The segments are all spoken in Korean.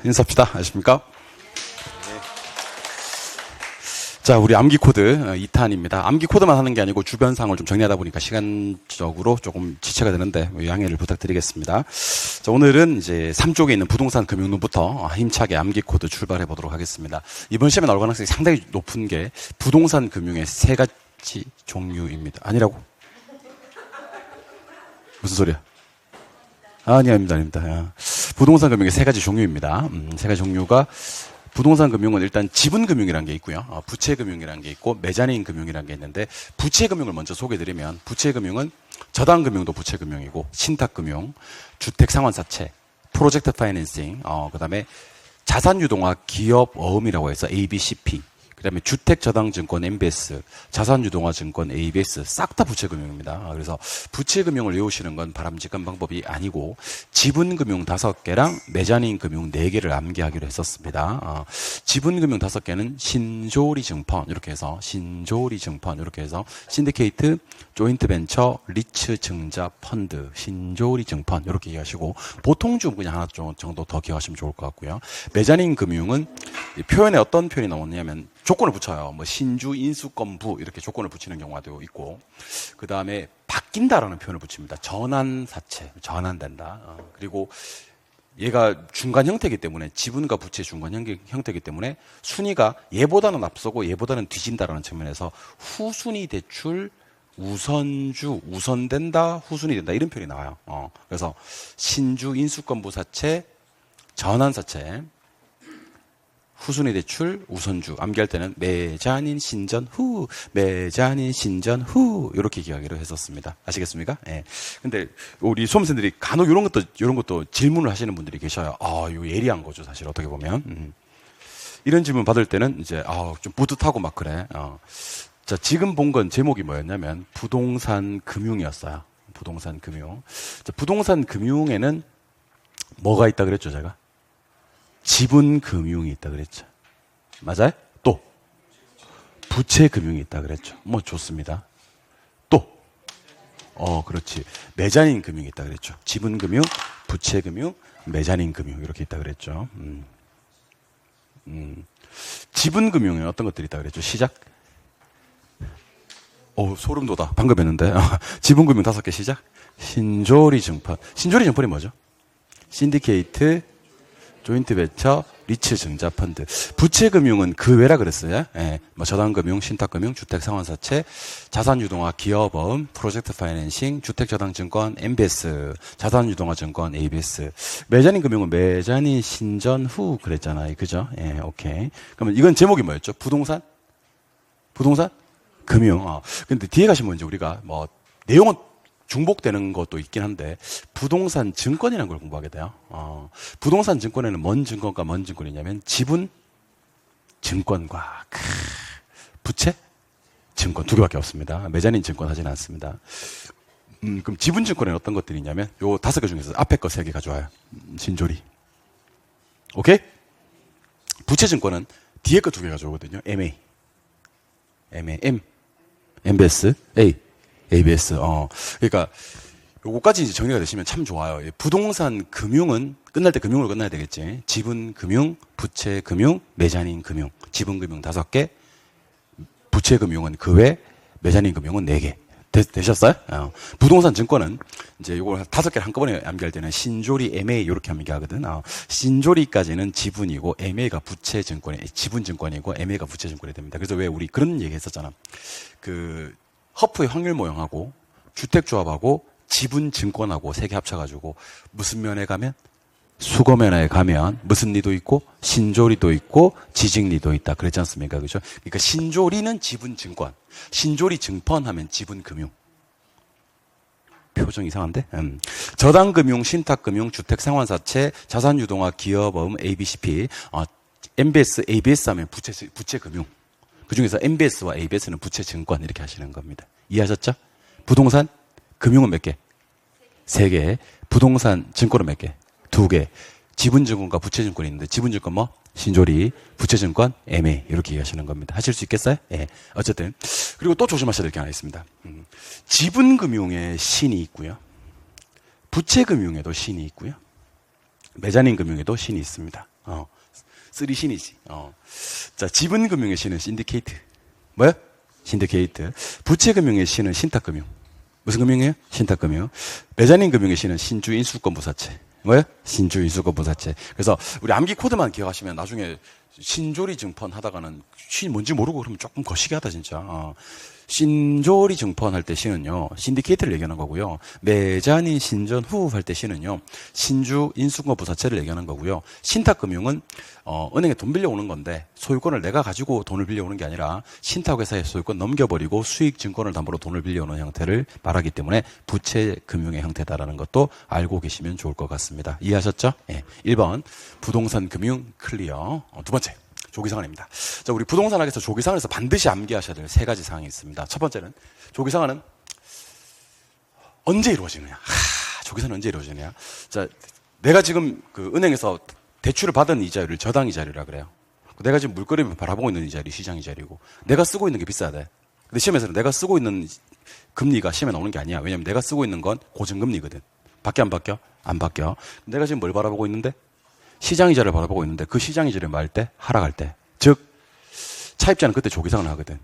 인사합시다. 아십니까? 자, 우리 암기 코드 2탄입니다. 암기 코드만 하는 게 아니고 주변 상황을 좀 정리하다 보니까 시간적으로 조금 지체가 되는데 양해를 부탁드리겠습니다. 자, 오늘은 이제 3쪽에 있는 부동산 금융론부터 힘차게 암기 코드 출발해 보도록 하겠습니다. 이번 시험에 나올 가능성이 상당히 높은 게 부동산 금융의 3가지 종류입니다. 아니라고? 무슨 소리야? 아닙니다. 부동산 금융의 3가지 종류입니다. 3가지 종류가 부동산 금융은 일단 지분 금융이라는 게 있고요. 부채 금융이라는 게 있고 메자닌 금융이라는 게 있는데 부채 금융을 먼저 소개해 드리면 부채 금융은 저당 금융도 부채 금융이고 신탁 금융, 주택 상환사채, 프로젝트 파이낸싱, 그다음에 자산 유동화 기업 어음이라고 해서 ABCP, 그다음에 주택 저당 증권 MBS, 자산 유동화 증권 ABS 싹 다 부채 금융입니다. 그래서 부채 금융을 외우시는 건 바람직한 방법이 아니고 지분 금융 5개랑 메자닌 금융 4개를 암기하기로 했었습니다. 지분 금융 5개는 신조리 증권 이렇게 해서 신조리 증권 이렇게 해서 신디케이트, 조인트 벤처, 리츠 증자 펀드, 신조리 증권 이렇게 이해하시고 보통주 그냥 하나 정도 더 기억하시면 좋을 것 같고요. 메자닌 금융은 표현에 어떤 표현이 나오냐면 조건을 붙여요. 뭐 신주 인수권부 이렇게 조건을 붙이는 경우가 있고, 그 다음에 바뀐다라는 표현을 붙입니다. 전환사채, 전환된다. 그리고 얘가 중간 형태이기 때문에 지분과 부채 중간 형태이기 때문에 순위가 얘보다는 앞서고 얘보다는 뒤진다라는 측면에서 후순위 대출, 우선주, 우선된다, 후순위 된다 이런 표현이 나와요. 그래서 신주 인수권부 사채, 전환사채, 후순위 대출, 우선주 암기할 때는 메자닌 신전 후, 메자닌 신전 후 이렇게 기억하기로 했었습니다. 아시겠습니까? 예. 근데 우리 수험생들이 간혹 이런 것도 질문을 하시는 분들이 계셔요. 이거 예리한 거죠, 사실 어떻게 보면. 이런 질문 받을 때는 이제 좀 뿌듯하고 막 그래. 자, 지금 본 건 제목이 뭐였냐면 부동산 금융이었어요. 부동산 금융. 자, 부동산 금융에는 뭐가 있다 그랬죠, 제가? 지분 금융이 있다 그랬죠. 맞아요? 또 부채 금융이 있다 그랬죠. 뭐 좋습니다. 또 그렇지. 메자닌 금융이 있다 그랬죠. 지분 금융, 부채 금융, 메자닌 금융 이렇게 있다 그랬죠. 지분 금융에 어떤 것들이 있다 그랬죠? 시작. 소름 돋아. 방금 했는데. 지분 금융 5개 시작. 신조리 증권. 신조리 증권이 뭐죠? 신디케이트, 조인트 벤처, 리츠 증자 펀드. 부채 금융은 그 외라 그랬어요. 예. 뭐 저당 금융, 신탁 금융, 주택 상환사채, 자산 유동화 기업 어음, 프로젝트 파이낸싱, 주택 저당 증권 MBS, 자산 유동화 증권 ABS. 메자닌 금융은 메자닌 신전 후 그랬잖아요. 그죠? 예, 오케이. 그러면 이건 제목이 뭐였죠? 부동산 금융. 근데 뒤에 가시면 이제 우리가 뭐 내용은 중복되는 것도 있긴 한데 부동산 증권이라는 걸 공부하게 돼요. 부동산 증권에는 뭔 증권과 뭔 증권이냐면 지분 증권과 부채 증권 2개밖에 없습니다. 메자닌 증권 하지는 않습니다. 그럼 지분 증권에는 어떤 것들이 있냐면 요 5개 중에서 앞에 거 3개 가져와요. 신조리. 오케이? 부채 증권은 뒤에 거 2개 가져오거든요. MBS, ABS. 그러니까 요거까지 이제 정리가 되시면 참 좋아요. 부동산 금융은 끝날 때 금융으로 끝나야 되겠지. 지분 금융, 부채 금융, 메자닌 금융. 지분 금융 5개, 부채 금융은 그 외, 메자닌 금융은 4개. 되셨어요? 부동산 증권은 이제 요걸 5개를 한꺼번에 암기할 때는 신조리, MA 이렇게 암기하거든. 신조리까지는 지분이고 MA가 부채 증권이 지분 증권이고 MA가 부채 증권이 됩니다. 그래서 왜 우리 그런 얘기 했었잖아. 허프의 확률 모형하고 주택조합하고 지분증권하고 3개 합쳐가지고 무슨 면에 가면? 수거면에 가면 무슨 리도 있고 신조리도 있고 지직리도 있다 그랬지 않습니까? 그렇죠? 그러니까 신조리는 지분증권, 신조리 증권하면 지분금융. 표정 이상한데? 저당금융, 신탁금융, 주택상환사채, 자산유동화 기업어음 ABCP, MBS, ABS 하면 부채금융. 그 중에서 MBS와 ABS는 부채 증권 이렇게 하시는 겁니다. 이해하셨죠? 부동산 금융은 몇 개? 3개. 부동산 증권은 몇 개? 2개. 지분증권과 부채증권이 있는데 지분증권 뭐? 신조리, 부채증권, MA 이렇게 이해하시는 겁니다. 하실 수 있겠어요? 예. 어쨌든 그리고 또 조심하셔야 될 게 하나 있습니다. 지분금융에 신이 있고요. 부채금융에도 신이 있고요. 메자닌 금융에도 신이 있습니다. 쓰리신이지. 자, 지분금융의 신은 신디케이트. 뭐야? 신디케이트. 부채금융의 신은 신탁금융. 무슨 금융이에요? 신탁금융. 메자닌금융의 신은 신주인수권부사채. 뭐야? 신주인수권부사채. 그래서 우리 암기 코드만 기억하시면 나중에 신조리 증펀 하다가는 신 뭔지 모르고 그러면 조금 거시기 하다 진짜. 신조리 증펀 할 때 신은요, 신디케이트를 얘기하는 거고요. 메자닌 신전 후 할 때 신은요, 신주 인수권 부사채를 얘기하는 거고요. 신탁금융은 은행에 돈 빌려오는 건데 소유권을 내가 가지고 돈을 빌려오는 게 아니라 신탁회사에 소유권 넘겨버리고 수익 증권을 담보로 돈을 빌려오는 형태를 말하기 때문에 부채금융의 형태다라는 것도 알고 계시면 좋을 것 같습니다. 이해하셨죠? 예. 1번 부동산 금융 클리어. 두 번째 조기상환입니다. 자, 우리 부동산 학에서 조기상환에서 반드시 암기하셔야 될 세 가지 사항이 있습니다. 첫 번째는 조기상환은 언제 이루어지느냐. 조기상환은 언제 이루어지느냐. 자, 내가 지금 그 은행에서 대출을 받은 이자율을 저당 이자율이라 그래요. 내가 지금 물거리를 바라보고 있는 이자율이 시장 이자율이고 내가 쓰고 있는 게 비싸야 돼. 근데 시험에서는 내가 쓰고 있는 금리가 시험에 나오는 게 아니야. 왜냐면 내가 쓰고 있는 건 고정금리거든. 바뀌어 안 바뀌어? 안 바뀌어. 내가 지금 뭘 바라보고 있는데? 시장 이자를 바라보고 있는데 그 시장 이자를 말 때 하락할 때, 즉 차입자는 그때 조기상환을 하거든.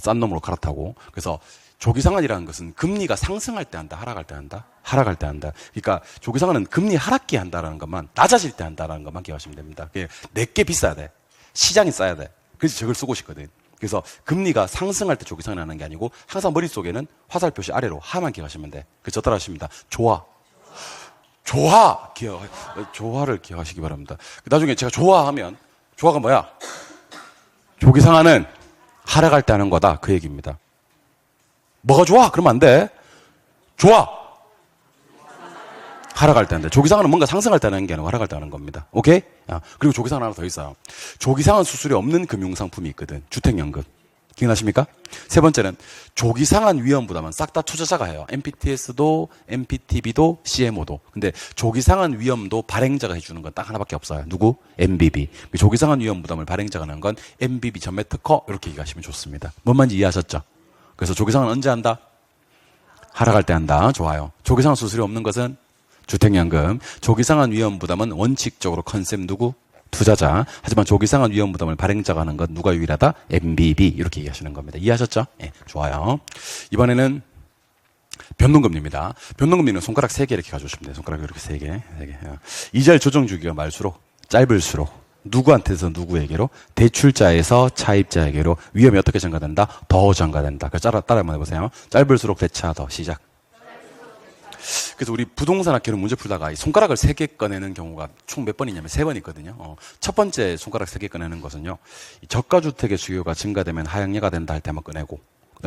싼 놈으로 갈아타고. 그래서 조기상환이라는 것은 금리가 상승할 때 한다, 하락할 때 한다, 하락할 때 한다. 그러니까 조기상환은 금리 하락기 한다라는 것만, 낮아질 때 한다라는 것만 기억하시면 됩니다. 내게 비싸야 돼. 시장이 싸야 돼. 그래서 저걸 쓰고 싶거든. 그래서 금리가 상승할 때 조기상환을 하는 게 아니고 항상 머릿속에는 화살 표시 아래로 하만 기억하시면 돼. 그래서 저 따라 하십니다. 조화를 기억하시기 바랍니다. 나중에 제가 조화하면, 조화가 뭐야? 조기상환은 하락할 때 하는 거다. 그 얘기입니다. 뭐가 좋아? 그러면 안 돼. 좋아. 하락할 때 하는데. 조기상환은 뭔가 상승할 때 하는 게 아니고 하락할 때 하는 겁니다. 오케이? 그리고 조기상환 하나 더 있어요. 조기상환 수수료 없는 금융상품이 있거든. 주택연금. 기억나십니까? 세 번째는 조기상환 위험 부담은 싹 다 투자자가 해요. MPTS도, MPTB도, CMO도. 근데 조기상환 위험도 발행자가 해주는 건 딱 하나밖에 없어요. 누구? MBB. 조기상환 위험 부담을 발행자가 하는 건 MBB 전매 특허 이렇게 얘기하시면 좋습니다. 뭔 말인지 이해하셨죠? 그래서 조기상환 언제 한다? 하락할 때 한다. 좋아요. 조기상환 수수료 없는 것은 주택연금. 조기상환 위험 부담은 원칙적으로 컨셉 누구? 투자자. 하지만 조기상환 위험 부담을 발행자가 하는 건 누가 유일하다? MBB. 이렇게 얘기하시는 겁니다. 이해하셨죠? 예, 좋아요. 이번에는 변동금리입니다. 변동금리는 손가락 3개 이렇게 가져오시면 돼요. 손가락 이렇게 3개. 이자율 조정 주기가 말수록 짧을수록 누구한테서 누구에게로? 대출자에서 차입자에게로 위험이 어떻게 전가된다? 더 전가된다. 그래서 따라 한번 해보세요. 짧을수록 대차 더. 시작. 그래서 우리 부동산 학교는 문제 풀다가 손가락을 3개 꺼내는 경우가 총 몇 번이냐면 3번 있거든요. 첫 번째 손가락 3개 꺼내는 것은요, 저가주택의 수요가 증가되면 하향예가 된다 할 때만 꺼내고,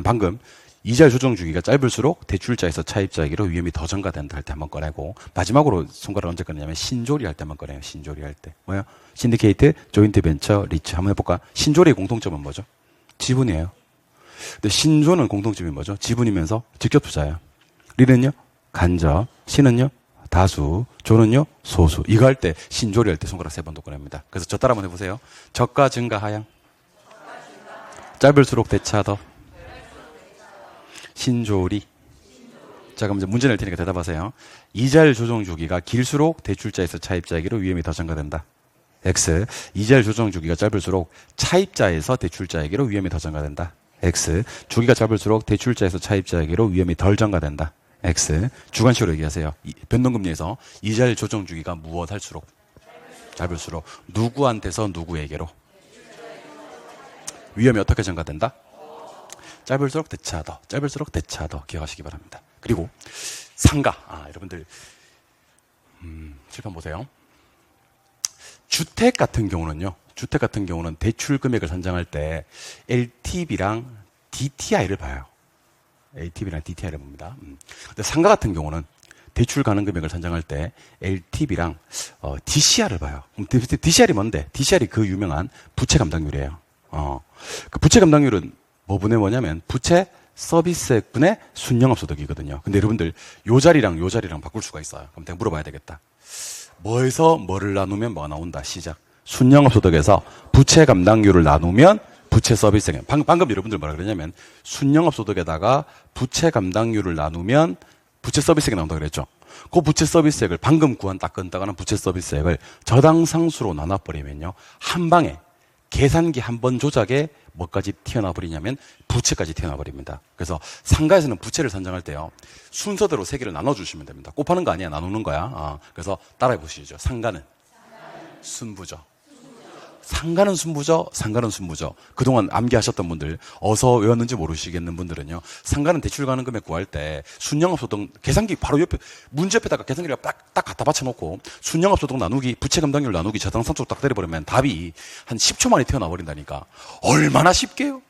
방금 이자율 조정 주기가 짧을수록 대출자에서 차입자에게로 위험이 더 전가된다 할 때 한번 꺼내고, 마지막으로 손가락 언제 꺼내냐면 신조리 할 때만 꺼내요. 신조리 할 때. 뭐야? 신디케이트, 조인트 벤처, 리츠. 한번 해볼까? 신조리의 공통점은 뭐죠? 지분이에요. 근데 신조는 공통점이 뭐죠? 지분이면서 직접 투자예요. 리는요? 간접, 신은요? 다수, 조는요? 소수. 이거 할 때, 신조리 할 때 손가락 3번 꺼냅니다. 그래서 저 따라 한번 해보세요. 저가 증가 하향. 짧을수록 대차 더. 신조리. 자, 그럼 이제 문제 낼 테니까 대답하세요. 이자율 조정 주기가 길수록 대출자에서 차입자에게로 위험이 더 전가된다. X. 이자율 조정 주기가 짧을수록 차입자에서 대출자에게로 위험이 더 전가된다. X. 주기가 짧을수록 대출자에서 차입자에게로 위험이 덜 전가된다. X. 주관식으로 얘기하세요. 변동금리에서 이자율 조정 주기가 무엇할수록? 짧을수록. 누구한테서 누구에게로? 위험이 어떻게 전가된다? 짧을수록 대차 더. 짧을수록 대차 더. 기억하시기 바랍니다. 그리고 상가. 여러분들 칠판 보세요. 주택 같은 경우는 대출 금액을 산정할 때 LTV랑 DTI를 봐요. LTV랑 DTI를 봅니다. 근데 상가 같은 경우는 대출 가능 금액을 산정할 때 LTV랑 DCR을 봐요. 그럼 DCR이 뭔데? DCR이 그 유명한 부채 감당률이에요. 그 부채 감당률은 뭐 분의 뭐냐면 부채 서비스액분의 순영업소득이거든요. 근데 여러분들 요 자리랑 바꿀 수가 있어요. 그럼 내가 물어봐야 되겠다. 뭐에서 뭐를 나누면 뭐가 나온다? 시작. 순영업소득에서 부채 감당률을 나누면 부채 서비스액. 방금 여러분들 뭐라 그러냐면 순영업소득에다가 부채 감당률을 나누면 부채 서비스액이 나온다고 그랬죠. 그 부채 서비스액을 방금 구한 따끈따끈한 부채 서비스액을 저당상수로 나눠버리면요. 한 방에 계산기 한 번 조작에 뭐까지 튀어나와 버리냐면 부채까지 튀어나와 버립니다. 그래서 상가에서는 부채를 산정할 때요. 순서대로 세 개를 나눠주시면 됩니다. 곱하는 거 아니야. 나누는 거야. 그래서 따라해 보시죠. 상가는 순부죠. 상가는 순부죠. 상가는 순부죠. 그동안 암기하셨던 분들, 어서 외웠는지 모르시겠는 분들은요. 상가는 대출 가능 금액 구할 때 순영업소득 계산기 바로 옆에 문제 옆에다가 계산기를 딱 갖다 받쳐놓고 순영업소득 나누기 부채 감당률 나누기 저당상수 딱 때려버리면 답이 한 10초 만에 튀어나와 버린다니까. 얼마나 쉽게요?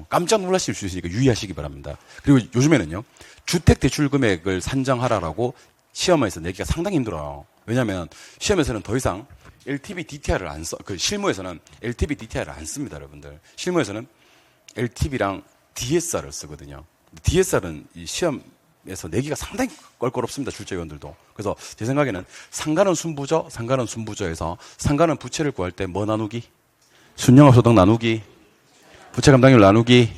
깜짝 놀라실 수 있으니까 유의하시기 바랍니다. 그리고 요즘에는요. 주택 대출 금액을 산정하라라고 시험에서 내기가 상당히 힘들어요. 왜냐하면 시험에서는 더 이상 LTV DTI를 안 써. 그 실무에서는 LTV DTI를 안 씁니다, 여러분들. 실무에서는 LTV랑 DSR을 쓰거든요. DSR은 이 시험에서 내기가 상당히 껄끄럽습니다, 출제위원들도. 그래서 제 생각에는 상가는 순부저, 상가는 순부저에서 상가는 부채를 구할 때 뭐 나누기? 순영업소득 나누기, 부채 감당률 나누기,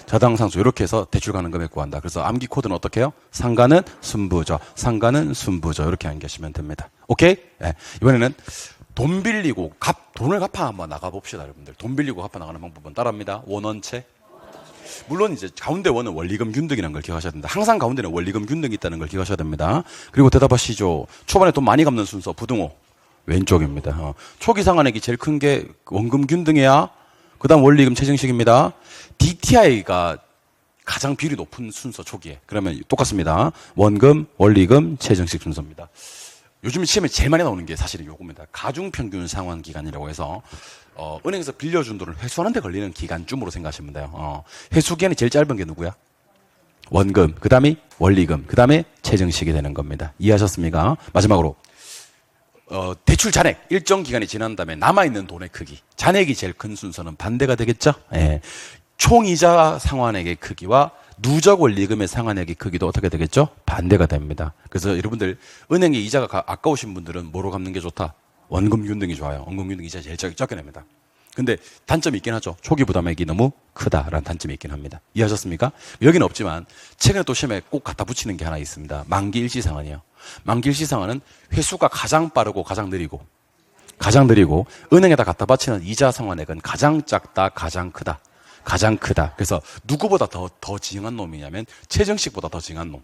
저당상수 이렇게 해서 대출 가능 금액 구한다. 그래서 암기 코드는 어떻게 해요? 상가는 순부저, 상가는 순부저 이렇게 암기하시면 됩니다. 오케이? 네. 이번에는 돈 빌리고 돈을 갚아 한번 나가봅시다, 여러분들. 돈 빌리고 갚아 나가는 방법은 따라합니다. 원원체. 물론 이제 가운데 원은 원리금 균등이라는 걸 기억하셔야 됩니다. 항상 가운데는 원리금 균등이 있다는 걸 기억하셔야 됩니다. 그리고 대답하시죠. 초반에 돈 많이 갚는 순서 부등호 왼쪽입니다. 초기 상환액이 제일 큰 게 원금 균등해야 그 다음 원리금 최정식입니다. DTI가 가장 비율이 높은 순서 초기에. 그러면 똑같습니다. 원금, 원리금, 최정식 순서입니다. 요즘 시험에 제일 많이 나오는 게 사실은 요겁니다. 가중평균 상환 기간이라고 해서 은행에서 빌려준 돈을 회수하는 데 걸리는 기간쯤으로 생각하시면 돼요. 회수 기간이 제일 짧은 게 누구야? 원금, 그 다음에 원리금, 그 다음에 최정식이 되는 겁니다. 이해하셨습니까? 마지막으로 대출 잔액 일정 기간이 지난 다음에 남아있는 돈의 크기, 잔액이 제일 큰 순서는 반대가 되겠죠? 예. 총이자 상환액의 크기와 누적 원리금의 상환액의 크기도 어떻게 되겠죠? 반대가 됩니다. 그래서 여러분들 은행의 이자가 아까우신 분들은 뭐로 갚는 게 좋다? 원금 균등이 좋아요. 원금 균등 이자 제일 적게 냅니다. 근데 단점이 있긴 하죠. 초기 부담액이 너무 크다라는 단점이 있긴 합니다. 이해하셨습니까? 여기는 없지만 최근에 또 시험에 꼭 갖다 붙이는 게 하나 있습니다. 만기 일시상환이요. 만기 일시상환은 회수가 가장 빠르고 가장 느리고 은행에다 갖다 바치는 이자 상환액은 가장 작다, 가장 크다. 가장 크다. 그래서 누구보다 더 징한 놈이냐면 최정식보다 더 징한 놈.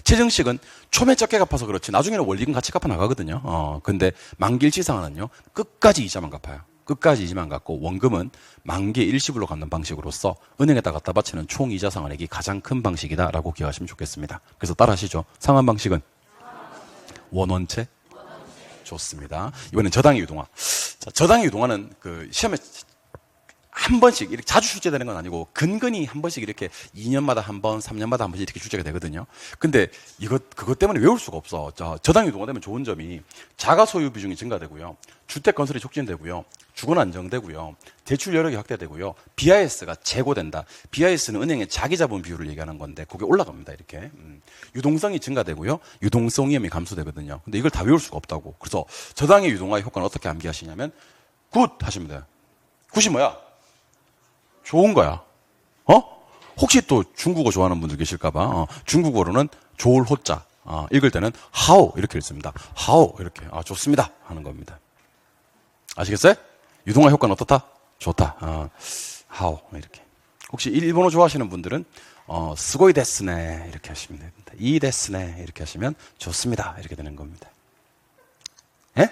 최정식은 초매 적게 갚아서 그렇지 나중에는 원리금 같이 갚아 나가거든요. 근데 만기 일시상환은요 끝까지 이자만 갚아요. 끝까지 이자만 갚고 원금은 만기 일시불로 갚는 방식으로서 은행에다 갖다 바치는 총 이자 상환액이 가장 큰 방식이다라고 기억하시면 좋겠습니다. 그래서 따라하시죠. 상환 방식은 원원체. 좋습니다. 이번엔 저당의 유동화. 자, 저당의 유동화는 그 시험에 한 번씩 이렇게 자주 출제되는 건 아니고 근근히 한 번씩 이렇게 2년마다 한 번, 3년마다 한 번씩 이렇게 출제가 되거든요. 근데 그것 때문에 외울 수가 없어. 저당 유동화 되면 좋은 점이 자가 소유 비중이 증가되고요. 주택 건설이 촉진되고요. 주거는 안정되고요. 대출 여력이 확대되고요. BIS가 제고된다. BIS는 은행의 자기 자본 비율을 얘기하는 건데 그게 올라갑니다. 이렇게. 유동성이 증가되고요. 유동성 위험이 감소되거든요. 근데 이걸 다 외울 수가 없다고. 그래서 저당의 유동화의 효과는 어떻게 암기하시냐면 굿 하시면 돼요. 굿이 뭐야? 좋은 거야. 혹시 또 중국어 좋아하는 분들 계실까봐 중국어로는 좋을 호자 읽을 때는 how 이렇게 읽습니다. how 이렇게 좋습니다 하는 겁니다. 아시겠어요? 유동화 효과는 어떻다? 좋다. how 이렇게. 혹시 일본어 좋아하시는 분들은 스고이 데스네 이렇게 하시면 됩니다. 이 데스네 이렇게 하시면 좋습니다 이렇게 되는 겁니다. 예?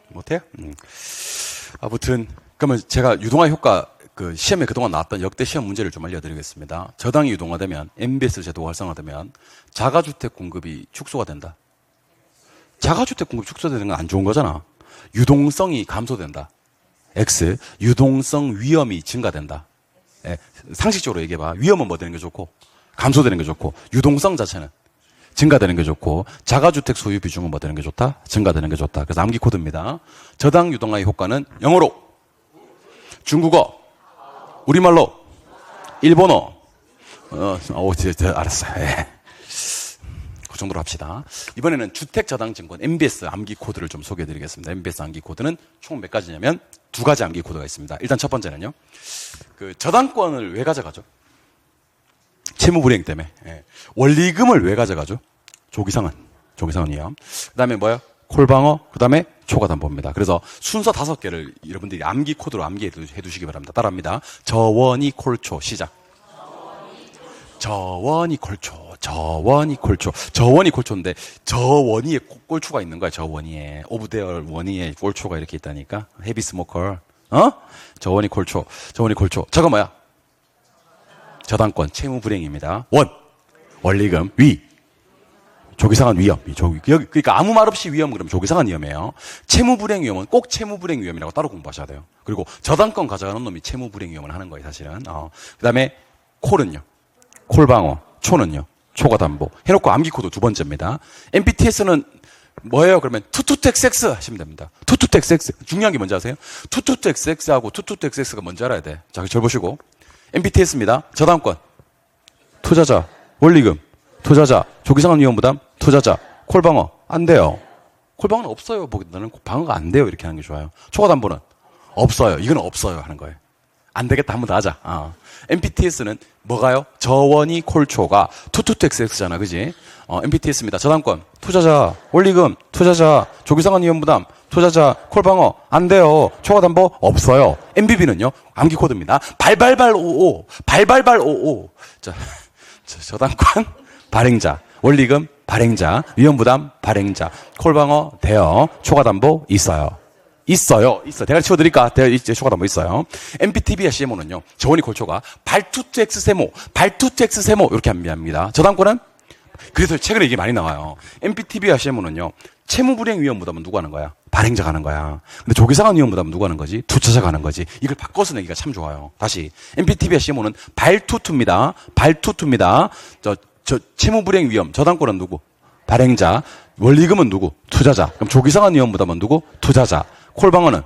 못해요? 아무튼 그러면 제가 유동화 효과 그 시험에 그동안 나왔던 역대 시험 문제를 좀 알려드리겠습니다. 저당이 유동화되면 MBS 제도가 활성화되면 자가주택 공급이 축소가 된다. 자가주택 공급이 축소되는 건 안 좋은 거잖아. 유동성이 감소된다. X. 유동성 위험이 증가된다. 상식적으로 얘기해봐. 위험은 뭐 되는 게 좋고 감소되는 게 좋고 유동성 자체는 증가되는 게 좋고 자가주택 소유 비중은 뭐 되는 게 좋다? 증가되는 게 좋다. 그래서 암기 코드입니다. 저당 유동화의 효과는 영어로 중국어 우리말로 일본어 알았어요. 예. 그 정도로 합시다. 이번에는 주택저당증권 MBS 암기 코드를 좀 소개해드리겠습니다. MBS 암기 코드는 총 몇 가지냐면 두 가지 암기 코드가 있습니다. 일단 첫 번째는요. 그 저당권을 왜 가져가죠? 채무불이행 때문에. 예. 원리금을 왜 가져가죠? 조기상은 위험. 그 다음에 뭐예요? 콜방어, 그 다음에 초과담보입니다. 그래서 순서 5개를 여러분들이 암기 코드로 암기해 두시기 바랍니다. 따라합니다. 저원이 콜초, 시작. 저원이 콜초인데, 저원이에 꼴초가 있는 거야, 저원이에. 오브 데어 원이에 꼴초가 이렇게 있다니까. 헤비 스모커. 저원이 콜초. 저거 뭐야? 저당권, 채무불이행입니다. 원리금, 조기상한 위험. 그러니까 아무 말 없이 위험 그러면 조기상한 위험이에요. 채무불이행 위험은 꼭 채무불이행 위험이라고 따로 공부하셔야 돼요. 그리고 저당권 가져가는 놈이 채무불이행 위험을 하는 거예요, 사실은. 그 다음에 콜은요. 콜방어. 초는요. 초과담보. 해놓고 암기 코드 2번째입니다. MPTS는 뭐예요? 그러면 투투텍스X 하시면 됩니다. 투투텍스X. 중요한 게 뭔지 아세요? 투투텍스X하고 투투텍스X가 뭔지 알아야 돼. 자, 절 보시고. MPTS입니다. 저당권. 투자자. 원리금. 투자자. 조기상한 위험 부담. 투자자. 콜방어. 안 돼요. 콜방어는 없어요. 보기보다는 방어가 안 돼요. 이렇게 하는 게 좋아요. 초과담보는 없어요. 이건 없어요. 하는 거예요. 안 되겠다. 한 번 더 하자. MPTS는 뭐가요? 저원이 콜초가 투투텍스X잖아. 그지? MPTS입니다. 저당권. 투자자. 원리금. 투자자. 조기상한 위험 부담. 투자자. 콜방어. 안 돼요. 초과담보 없어요. MBB는요. 암기 코드입니다. 발발발 55. 자, 저당권. 발행자. 원리금. 발행자. 위험 부담. 발행자. 콜방어. 돼요. 초과담보 있어요. 대가리 치워드릴까? 이제 초과담보 있어요. MPTB와 CMO는요, 저원이 콜초가 발투투X 세모, 이렇게 합니다. 저당권은? 그래서 최근에 이게 많이 나와요. MPTB와 CMO는요, 채무불이행 위험 부담은 누가 하는 거야? 발행자가 하는 거야. 근데 조기상한 위험 부담은 누가 하는 거지? 투자자가 하는 거지. 이걸 바꿔서 내기가 참 좋아요. 다시. MPTB와 CMO는 발투투입니다. 저 채무불이행 위험, 저당권은 누구? 발행자. 원리금은 누구? 투자자. 그럼 조기상한 위험 부담은 누구? 투자자. 콜방어는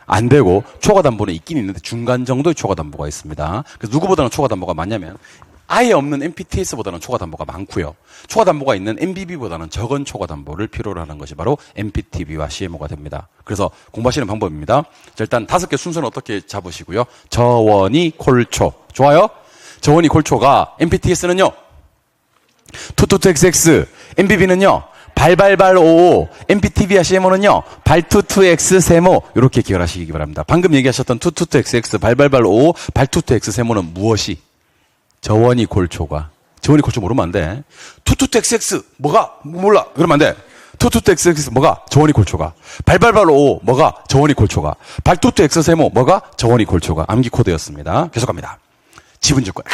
안 되고 초과담보는 있긴 있는데 중간 정도의 초과담보가 있습니다. 그래서 누구보다는 초과담보가 많냐면 아예 없는 MPTS보다는 초과담보가 많고요. 초과담보가 있는 MBB보다는 적은 초과담보를 필요로 하는 것이 바로 MPTB와 CMO가 됩니다. 그래서 공부하시는 방법입니다. 자, 일단 5개 순서는 어떻게 잡으시고요. 저원이 콜초. 좋아요? 저원이 콜초가 MPTS는요. 투투투XX. MBB는요. 발발발 55, MPTB와 CMO는요, 발투투X 세모, 이렇게 기억하시기 바랍니다. 방금 얘기하셨던 투투투XX, 발발발 55, 발투투X 세모는 무엇이? 저원이 콜초가. 저원이 콜초 모르면 안 돼. 투투투XX, 뭐가? 몰라. 그러면 안 돼. 투투투XX, 뭐가? 저원이 콜초가. 발발발 55, 뭐가? 저원이 콜초가. 발투투X 세모, 뭐가? 저원이 콜초가. 암기 코드였습니다. 계속 갑니다. 지분증권.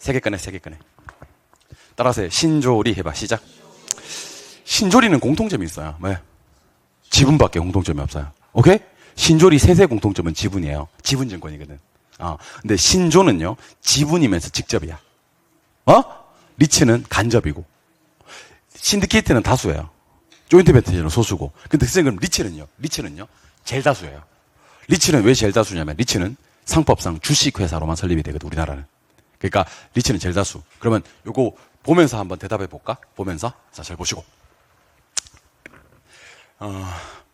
3개 꺼내. 따라하세요. 신조리 해봐. 시작. 신조리는 공통점이 있어요. 왜? 지분밖에 공통점이 없어요. 오케이? 신조리 세세 공통점은 지분이에요. 지분증권이거든. 근데 신조는요, 지분이면서 직접이야. 리츠는 간접이고, 신디케이트는 다수예요. 조인트 벤처는 소수고. 근데 그럼 리츠는요, 제일 다수예요. 리츠는 왜 제일 다수냐면, 리츠는 상법상 주식회사로만 설립이 되거든, 우리나라는. 그러니까, 리츠는 제일 다수. 그러면 요거 보면서 한번 대답해 볼까? 보면서. 자, 잘 보시고.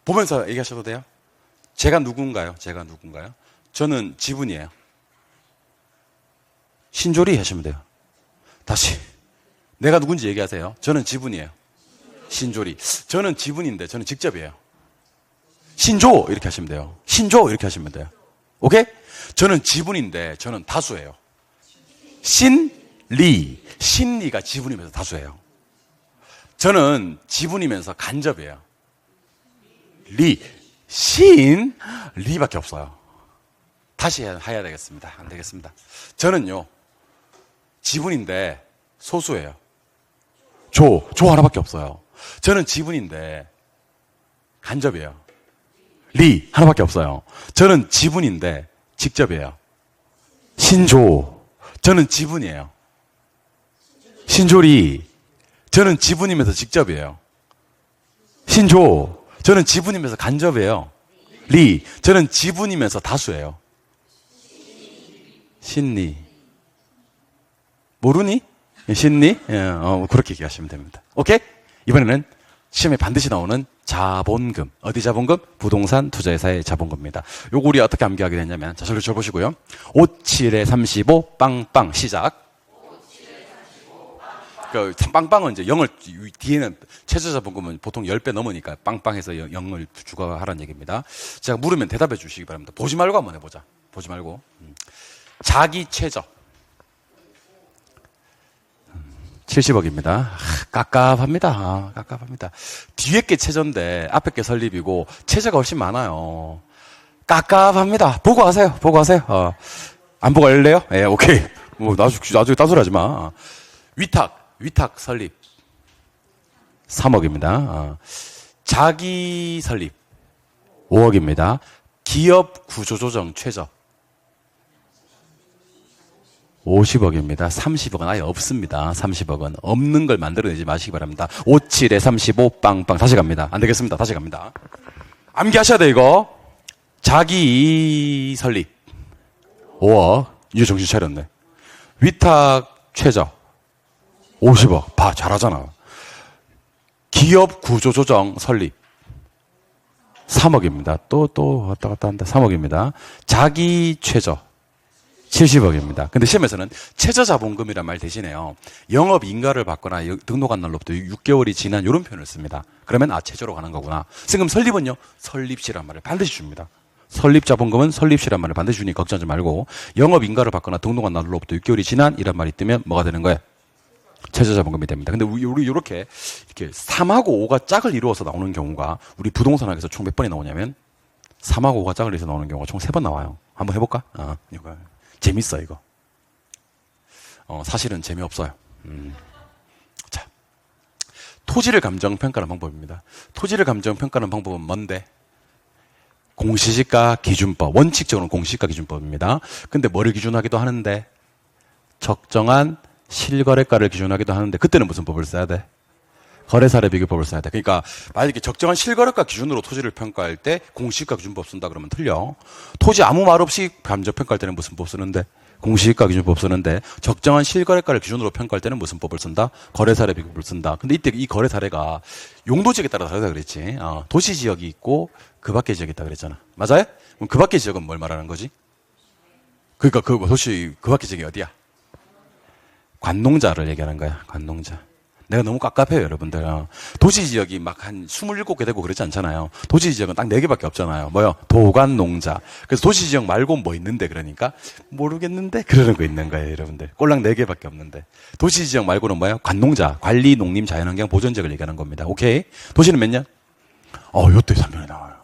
보면서 얘기하셔도 돼요? 제가 누군가요? 저는 지분이에요. 신조리 하시면 돼요. 다시. 내가 누군지 얘기하세요. 저는 지분이에요. 신조리. 저는 지분인데, 저는 직접이에요. 신조! 이렇게 하시면 돼요. 신조! 이렇게 하시면 돼요. 오케이? 저는 지분인데, 저는 다수예요. 신리가 지분이면서 다수예요. 저는 지분이면서 간접이에요. 리밖에 없어요. 다시 해야 되겠습니다. 안 되겠습니다. 저는요, 지분인데 소수예요. 조 하나밖에 없어요. 저는 지분인데 간접이에요. 리 하나밖에 없어요. 저는 지분인데 직접이에요. 신조. 저는 지분이에요. 신조리. 저는 지분이면서 직접이에요. 신조. 저는 지분이면서 간접이에요. 리. 저는 지분이면서 다수예요. 신리. 모르니? 신리? 그렇게 얘기하시면 됩니다. 오케이? 이번에는 시험에 반드시 나오는 자본금. 어디 자본금? 부동산 투자회사의 자본금입니다. 요거 우리 어떻게 암기하게 됐냐면, 자, 저를 보시고요. 57에 35, 빵빵, 시작. 그 빵빵은 이제 0을 뒤에는 최저자본금은 보통 10배 넘으니까 빵빵해서 0을 추가하라는 얘기입니다. 제가 물으면 대답해 주시기 바랍니다. 보지 말고 한번 해보자. 보지 말고. 자기 최저 70억입니다. 깝깝합니다. 깝깝합니다. 뒤에 게 최저인데 앞에 게 설립이고 최저가 훨씬 많아요. 깝깝합니다. 보고 하세요. 보고 하세요. 안 보고 할래요? 예, 오케이. 뭐 나중에 따돌하지 마. 위탁 설립 3억입니다. 자기 설립 5억입니다. 기업 구조조정 최저 50억입니다. 30억은 아예 없습니다. 30억은 없는 걸 만들어내지 마시기 바랍니다. 57에 35 빵빵 다시 갑니다. 안 되겠습니다. 다시 갑니다. 암기하셔야 돼 이거. 자기 설립 5억. 이제 정신 차렸네. 위탁 최저 50억. 봐, 잘하잖아. 기업 구조조정 설립 3억입니다. 또 왔다 갔다 한다. 3억입니다. 자기 최저 70억입니다. 근데 시험에서는 최저자본금이란 말 대신에요. 영업인가를 받거나 등록한 날로부터 6개월이 지난 이런 표현을 씁니다. 그러면 최저로 가는 거구나. 지금 설립은요. 설립시란 말을 반드시 줍니다. 설립자본금은 설립시란 말을 반드시 주니 걱정하지 말고 영업인가를 받거나 등록한 날로부터 6개월이 지난 이란 말이 뜨면 뭐가 되는 거예요? 최저자본금이 됩니다. 근데 우리 이렇게 3하고 5가 짝을 이루어서 나오는 경우가 우리 부동산학에서 총 몇 번이 나오냐면 3하고 5가 짝을 이루어서 나오는 경우가 총 3번 나와요. 한번 해볼까? 이거 재밌어 이거. 사실은 재미없어요. 자, 토지를 감정평가하는 방법입니다. 토지를 감정평가하는 방법은 뭔데? 공시지가 기준법. 원칙적으로는 공시지가 기준법입니다. 근데 뭐를 기준하기도 하는데? 적정한 실거래가를 기준하기도 하는데 그때는 무슨 법을 써야 돼? 거래사례 비교법을 써야 돼. 그러니까 만약에 적정한 실거래가 기준으로 토지를 평가할 때 공시지가 기준법 쓴다 그러면 틀려. 토지 아무 말 없이 감정평가할 때는 무슨 법 쓰는데? 공시지가 기준법 쓰는데 적정한 실거래가를 기준으로 평가할 때는 무슨 법을 쓴다? 거래사례 비교법을 쓴다. 근데 이때 이 거래사례가 용도지역에 따라 다르다 그랬지. 도시지역이 있고 그 밖의 지역이 있다 그랬잖아. 맞아요? 그럼 그 밖의 지역은 뭘 말하는 거지? 그러니까 도시 그 밖의 지역이 어디야? 관농자를 얘기하는 거야. 관농자. 내가 너무 깝깝해요, 여러분들. 도시지역이 막 한 27개 되고 그러지 않잖아요. 도시지역은 딱 4개밖에 없잖아요. 뭐요? 도관농자. 그래서 도시지역 말고 뭐 있는데 그러니까 모르겠는데 그러는 거 있는 거예요, 여러분들. 꼴랑 4개밖에 없는데. 도시지역 말고는 뭐예요? 관농자, 관리, 농림, 자연환경, 보전지역을 얘기하는 겁니다. 오케이? 도시는 몇 년? 요때 3년이 나와요.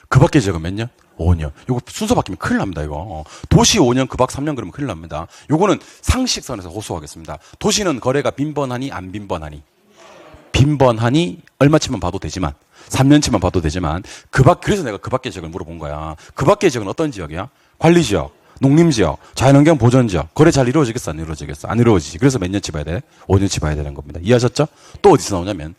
그 밖의 지역은 몇 년? 5년. 이거 순서 바뀌면 큰일 납니다, 이거. 도시 5년, 그 밖 3년 그러면 큰일 납니다. 요거는 상식선에서 호소하겠습니다. 도시는 거래가 빈번하니, 안 빈번하니? 빈번하니, 얼마치만 봐도 되지만, 3년치만 봐도 되지만, 그래서 내가 그 밖의 지역을 물어본 거야. 그 밖의 지역은 어떤 지역이야? 관리지역, 농림지역, 자연환경 보전지역. 거래 잘 이루어지겠어? 안 이루어지겠어? 안 이루어지지. 그래서 몇 년치 봐야 돼? 5년치 봐야 되는 겁니다. 이해하셨죠? 또 어디서 나오냐면,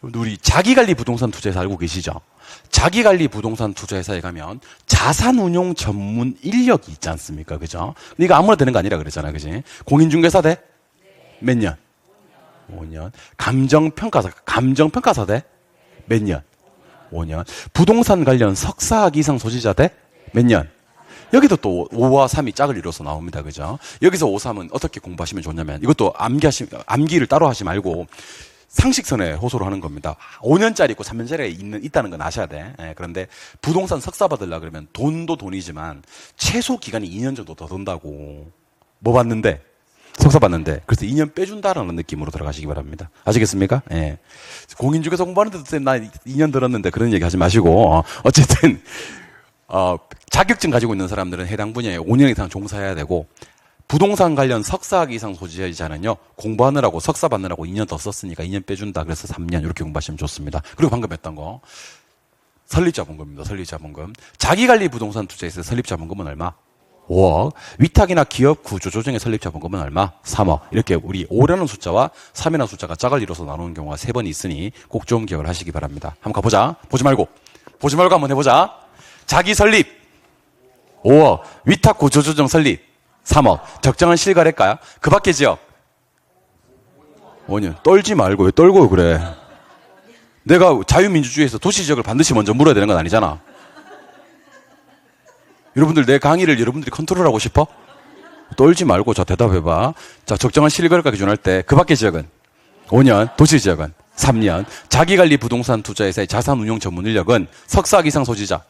우리 자기관리 부동산 투자회사 알고 계시죠? 자기관리 부동산 투자회사에 가면 자산운용 전문 인력이 있지 않습니까? 그죠? 근데 이거 아무나 되는 거 아니라 그랬잖아. 그지? 공인중개사 돼? 몇 년? 5년. 감정평가사 돼? 몇 년? 5년. 부동산 관련 석사학위 이상 소지자 돼? 몇 년? 여기도 또 5와 3이 짝을 이뤄서 나옵니다. 그죠? 여기서 5, 3은 어떻게 공부하시면 좋냐면 이것도 암기를 따로 하지 말고 상식선에 호소를 하는 겁니다. 5년짜리 있고 3년짜리 있다는 건 아셔야 돼. 그런데 부동산 석사 받으려고 그러면 돈도 돈이지만 최소 기간이 2년 정도 더 든다고. 뭐 받는데? 석사 받는데. 그래서 2년 빼준다라는 느낌으로 들어가시기 바랍니다. 아시겠습니까? 예. 공인중개사 공부하는데도 나 2년 들었는데 그런 얘기 하지 마시고. 어쨌든, 자격증 가지고 있는 사람들은 해당 분야에 5년 이상 종사해야 되고, 부동산 관련 석사학위 이상 소지자는요, 공부하느라고 석사 받느라고 2년 더 썼으니까 2년 빼준다. 그래서 3년 이렇게 공부하시면 좋습니다. 그리고 방금 했던 거 설립자본금입니다. 설립자본금. 자기관리 부동산 투자에서 설립자본금은 얼마? 5억. 위탁이나 기업 구조조정의 설립자본금은 얼마? 3억. 이렇게 우리 5라는 숫자와 3이라는 숫자가 짝을 이뤄서 나누는 경우가 3번 있으니 꼭 좀 기억을 하시기 바랍니다. 한번 가보자. 보지 말고 한번 해보자. 자기 설립 5억. 위탁 구조조정 설립 3억. 적정한 실거래가야? 그 밖의 지역 5년. 떨지 말고 왜 떨고 그래. 내가 자유민주주의에서 도시지역을 반드시 먼저 물어야 되는 건 아니잖아. 여러분들 내 강의를 여러분들이 컨트롤하고 싶어? 떨지 말고 자 대답해봐. 자 적정한 실거래가 기준할 때 그 밖의 지역은 5년, 도시지역은 3년, 자기관리 부동산 투자회사의 자산운용 전문 인력은 석사 이상 소지자.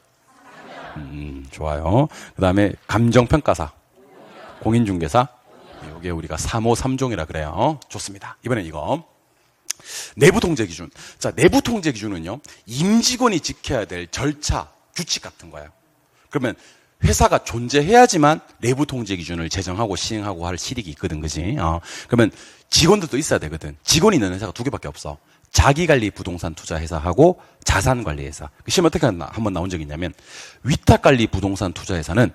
좋아요. 그 다음에 감정평가사, 공인중개사. 이게 우리가 3호 3종이라 그래요. 좋습니다. 이번엔 이거. 내부 통제 기준. 자, 내부 통제 기준은요, 임직원이 지켜야 될 절차, 규칙 같은 거예요. 그러면 회사가 존재해야지만 내부 통제 기준을 제정하고 시행하고 할 실익이 있거든, 그지? 그러면 직원들도 있어야 되거든. 직원이 있는 회사가 두 개밖에 없어. 자기관리 부동산 투자 회사하고 자산관리 회사. 시험 어떻게 한번 나온 적이 있냐면, 위탁관리 부동산 투자 회사는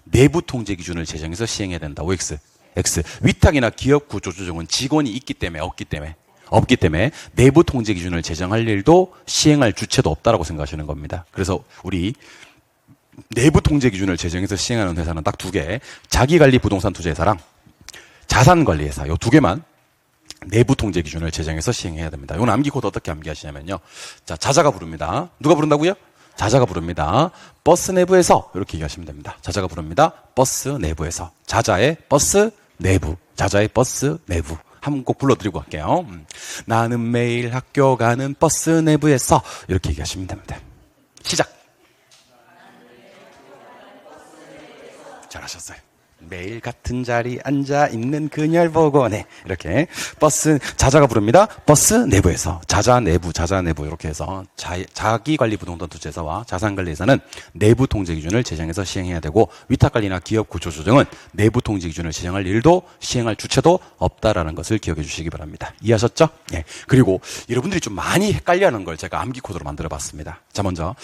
내부 통제 기준을 제정해서 시행해야 된다. OX. X. 위탁이나 기업 구조 조정은 직원이 있기 때문에 없기 때문에 내부 통제 기준을 제정할 일도 시행할 주체도 없다라고 생각하시는 겁니다. 그래서 우리 내부 통제 기준을 제정해서 시행하는 회사는 딱 두 개. 자기관리 부동산 투자 회사랑 자산관리 회사. 요 두 개만 내부 통제 기준을 제정해서 시행해야 됩니다. 이건 암기 코드 어떻게 암기하시냐면요. 자, 자자가 부릅니다. 누가 부른다고요? 자자가 부릅니다. 버스 내부에서 이렇게 얘기하시면 됩니다. 자자가 부릅니다. 버스 내부에서. 자자의 버스 내부. 자자의 버스 내부. 한번 꼭 불러드리고 갈게요. 나는 매일 학교 가는 버스 내부에서 이렇게 얘기하시면 됩니다. 시작. 잘하셨어요. 매일 같은 자리 앉아 있는 그녀를 보고, 네, 이렇게 버스 자자가 부릅니다. 버스 내부에서. 자자 내부 이렇게 해서 자기관리 부동산 투자회사와 자산관리회사는 내부 통제 기준을 제정해서 시행해야 되고, 위탁관리나 기업 구조 조정은 내부 통제 기준을 제정할 일도 시행할 주체도 없다라는 것을 기억해 주시기 바랍니다. 이해하셨죠? 네. 그리고 여러분들이 좀 많이 헷갈려하는 걸 제가 암기 코드로 만들어 봤습니다. 자, 먼저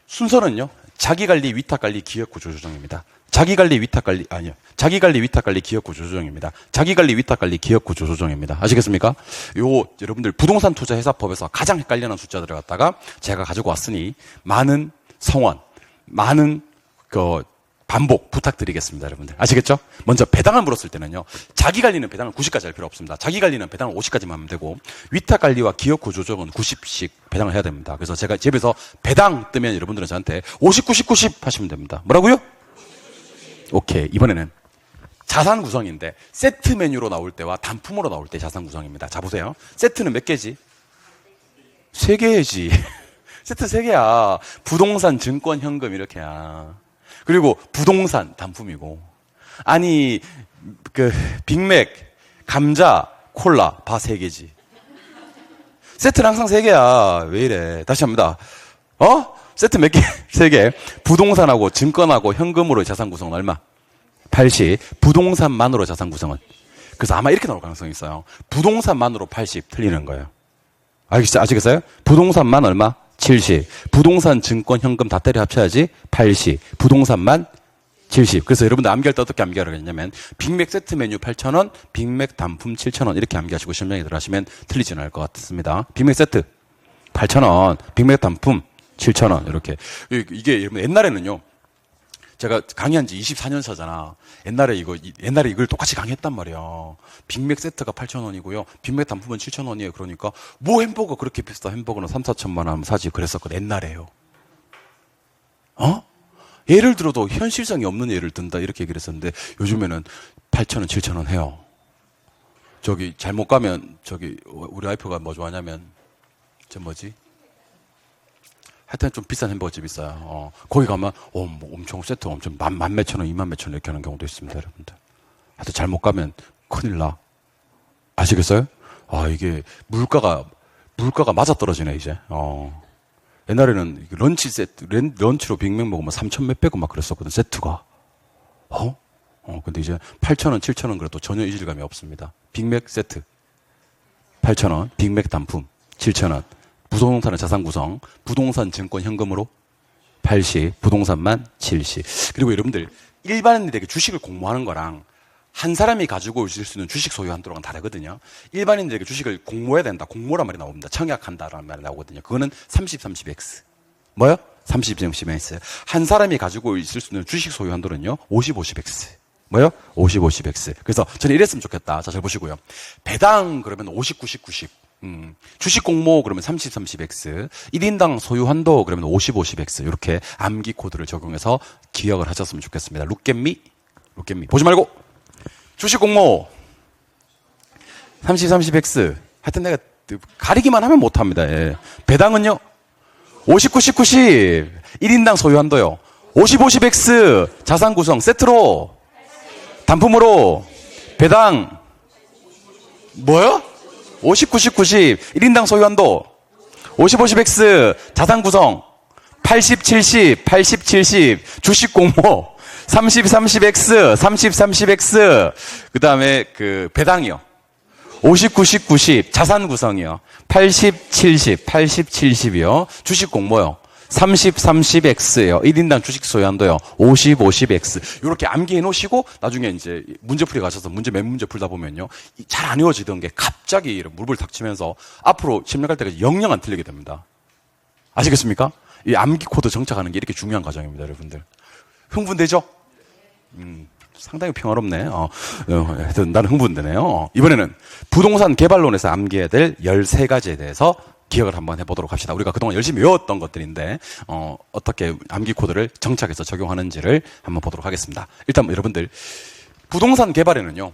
순서는요, 자기관리, 위탁관리, 기업 구조 조정입니다. 자기관리, 위탁관리, 기업 구조 조정입니다. 자기관리, 위탁관리, 기업 구조 조정입니다. 아시겠습니까? 여러분들 부동산 투자 회사법에서 가장 헷갈리는 숫자들을 갖다가 제가 가지고 왔으니 많은 성원, 많은 반복 부탁드리겠습니다, 여러분들. 아시겠죠? 먼저 배당을 물었을 때는요, 자기관리는 배당을 90까지 할 필요 없습니다. 자기관리는 배당을 50까지만 하면 되고, 위탁관리와 기업 구조 조정은 90씩 배당을 해야 됩니다. 그래서 제가 집에서 배당 뜨면 여러분들은 저한테 50, 90, 90 하시면 됩니다. 뭐라고요? 오케이. 이번에는 자산 구성인데 세트 메뉴로 나올 때와 단품으로 나올 때 자산 구성입니다. 자, 보세요. 세트는 몇 개지? 3개지. 세트 3개야. 부동산, 증권, 현금 이렇게야. 그리고 부동산 단품이고. 아니, 빅맥, 감자, 콜라 바 3개지. 세트는 항상 3개야. 왜 이래? 다시 합니다. 세트 몇 개? 3개. 부동산하고 증권하고 현금으로 자산 구성은 얼마? 80. 부동산만으로 자산 구성은? 그래서 아마 이렇게 나올 가능성이 있어요. 부동산만으로 80 틀리는 거예요. 아시겠어요? 부동산만 얼마? 70. 부동산, 증권, 현금 다 때려 합쳐야지 80. 부동산만 70. 그래서 여러분들 암기할 때 어떻게 암기하라고 했냐면, 빅맥 세트 메뉴 8,000원, 빅맥 단품 7,000원 이렇게 암기하시고 실명에 들어가시면 틀리지는 않을 것 같습니다. 빅맥 세트 8,000원, 빅맥 단품 7,000원 이렇게. 이게 여러분 옛날에는요, 제가 강의한 지 24년 차잖아. 옛날에 이걸 똑같이 강의했단 말이야. 빅맥 세트가 8,000원이고요. 빅맥 단품은 7,000원이에요. 그러니까 뭐 햄버거 그렇게 비싸? 햄버거는 3, 4천만 원 하면 사지. 그랬었거든. 옛날에요. 예를 들어도 현실성이 없는 예를 든다 이렇게 얘기를 했었는데, 요즘에는 8,000원, 7,000원 해요. 잘못 가면 우리 와이프가 뭐 좋아하냐면 하여튼 좀 비싼 햄버거집 있어요. 거기 가면 뭐 엄청 세트 엄청 만 몇천 원, 2만 몇천 원 이렇게 하는 경우도 있습니다, 여러분들. 하여튼 잘못 가면 큰일 나. 아시겠어요? 이게 물가가 맞아 떨어지네 이제. 옛날에는 런치 세트, 런치로 빅맥 먹으면 3천 몇백 원 막 그랬었거든, 세트가. 근데 이제 8,000원, 7,000원 그래도 전혀 이질감이 없습니다. 빅맥 세트 8,000원, 빅맥 단품 7,000원. 부동산의 자산 구성, 부동산, 증권, 현금으로 80, 부동산만 70. 그리고 여러분들, 일반인들에게 주식을 공모하는 거랑 한 사람이 가지고 있을 수 있는 주식 소유 한도랑은 다르거든요. 일반인들에게 주식을 공모해야 된다. 공모란 말이 나옵니다. 청약한다라는 말이 나오거든요. 그거는 30, 30X. 뭐요? 30, 30X. 한 사람이 가지고 있을 수 있는 주식 소유 한도는요, 50, 50X. 뭐요? 50, 50X. 그래서 저는 이랬으면 좋겠다. 자, 잘 보시고요. 배당 그러면 50, 90, 90. 주식 공모 그러면 30, 30X. 1인당 소유 한도 그러면 50, 50X. 이렇게 암기 코드를 적용해서 기억을 하셨으면 좋겠습니다. 룩겟미. 보지 말고. 주식 공모 30, 30X. 하여튼 내가 가리기만 하면 못합니다. 예. 배당은요? 59, 19, 10. 1인당 소유한도요. 50, 50X. 자산 구성 세트로. 단품으로. 배당. 뭐요? 59, 19, 10. 1인당 소유한도. 50, 50X. 자산 구성. 80, 70. 80, 70. 주식 공모. 30, 30X. 30, 30X. 그 다음에 배당이요. 59, 19, 10. 자산 구성이요. 80, 70. 80, 70이요. 주식 공모요. 30, 30X예요. 1인당 주식 소유한도요. 50, 50X. 이렇게 암기해 놓으시고 나중에 이제 문제풀이 가셔서 몇 문제 풀다 보면요. 잘 안 외워지던 게 갑자기 이런 물불 닥치면서 앞으로 심리할 때까지 영영 안 틀리게 됩니다. 아시겠습니까? 이 암기 코드 정착하는 게 이렇게 중요한 과정입니다, 여러분들. 흥분되죠? 상당히 평화롭네. 하여튼 나는 흥분되네요. 이번에는 부동산 개발론에서 암기해야 될 13가지에 대해서 기억을 한번 해보도록 합시다. 우리가 그동안 열심히 외웠던 것들인데 어떻게 암기 코드를 정착해서 적용하는지를 한번 보도록 하겠습니다. 일단 여러분들 부동산 개발에는요.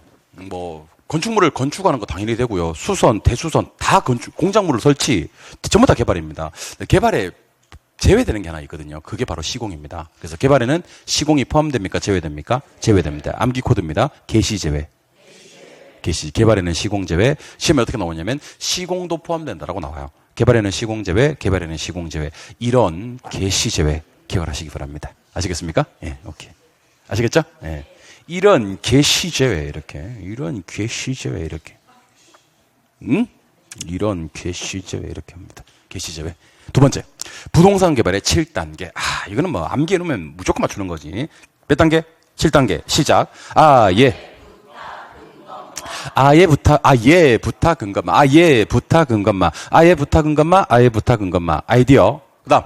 건축물을 건축하는 거 당연히 되고요. 수선, 대수선 다 공작물을 설치 전부 다 개발입니다. 개발에 제외되는 게 하나 있거든요. 그게 바로 시공입니다. 그래서 개발에는 시공이 포함됩니까? 제외됩니까? 제외됩니다. 암기 코드입니다. 개시 제외. 개시. 개발에는 시공 제외. 시험에 어떻게 나오냐면 시공도 포함된다라고 나와요. 개발에는 시공 제외, 개발에는 시공 제외. 이런 개시 제외 기억을 하시기 바랍니다. 아시겠습니까? 예, 오케이. 아시겠죠? 예. 이런 개시 제외 이렇게. 이런 개시 제외 이렇게. 이런 개시 제외 이렇게 합니다. 개시 제외. 두 번째, 부동산 개발의 7단계. 이거는 암기해 놓으면 무조건 맞추는 거지. 몇 단계? 7단계. 시작. 아예부터 근검마. 아예부터 근검마. 아예부터 근검마. 아예부터 근검마. 아이디어. 그 다음,